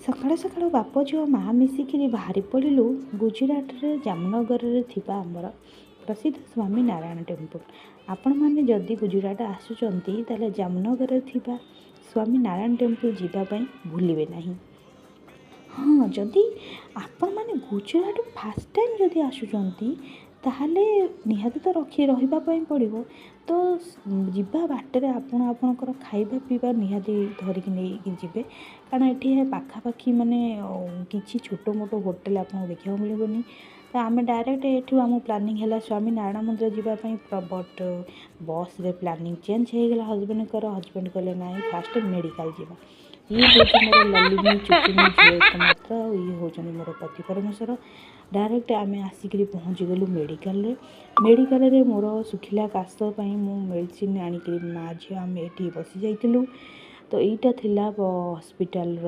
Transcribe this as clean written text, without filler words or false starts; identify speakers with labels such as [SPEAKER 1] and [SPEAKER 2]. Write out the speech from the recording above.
[SPEAKER 1] ସକାଳୁ ସକାଳୁ ବାପ ଝିଅ ମା' ମିଶିକିରି ବାହାରି ପଡ଼ିଲୁ ଗୁଜୁରାଟରେ ଜାମନଗରରେ ଥିବା ଆମର ପ୍ରସିଦ୍ଧ ସ୍ୱାମୀ ନାରାୟଣ ଟେମ୍ପଲ୍। ଆପଣମାନେ ଯଦି ଗୁଜୁରାଟ ଆସୁଛନ୍ତି ତାହେଲେ ଜାମନଗରରେ ଥିବା ସ୍ୱାମୀ ନାରାୟଣ ଟେମ୍ପଲ୍ ଯିବା ପାଇଁ ଭୁଲିବେ ନାହିଁ। ହଁ, ଯଦି ଆପଣମାନେ ଗୁଜୁରାଟ ଫାର୍ଷ୍ଟ ଟାଇମ୍ ଯଦି ଆସୁଛନ୍ତି ତାହେଲେ ନିହାତି ତ ରହିବା ପାଇଁ ପଡ଼ିବ। ତ ଯିବା ବାଟରେ ଆପଣ ଆପଣଙ୍କର ଖାଇବା ପିଇବା ନିହାତି ଧରିକି ନେଇକି ଯିବେ, କାରଣ ଏଠି ପାଖାପାଖି ମାନେ କିଛି ଛୋଟ ମୋଟ ହୋଟେଲ୍ ଆପଣଙ୍କୁ ଦେଖିବାକୁ ମିଳିବନି। ତ ଆମେ ଡାଇରେକ୍ଟ ଏଠୁ ଆମ ପ୍ଲାନିଂ ହେଲା ସ୍ୱାମୀ ନାରାୟଣ ମନ୍ଦିର ଯିବା ପାଇଁ, ବଟ୍ ବସ୍ରେ ପ୍ଲାନିଂ ଚେଞ୍ଜ ହେଇଗଲା ହଜବେଣ୍ଡଙ୍କର। ହଜବେଣ୍ଡ କହିଲେ ନାଇଁ ଫାଷ୍ଟ ମେଡ଼ିକାଲ ଯିବା। ଇଏ ହେଉଛି ମୋର ଲଲିମୀ ଚୁଚୁମୀ ଝିଅ ଏକମାତ୍ର, ଆଉ ଇଏ ହେଉଛନ୍ତି ମୋର ପତି ପରମେଶ୍ୱର। ଡାଇରେକ୍ଟ ଆମେ ଆସିକିରି ପହଞ୍ଚିଗଲୁ ମେଡ଼ିକାଲରେ। ମେଡ଼ିକାଲରେ ମୋର ଶୁଖିଲା କାଶ ପାଇଁ ମୁଁ ମେଡ଼ିସିନ ଆଣିକିରି ମା' ଝିଅ ଆମେ ଏଠି ବସି ଯାଇଥିଲୁ। ତ ଏଇଟା ଥିଲା ହସ୍ପିଟାଲର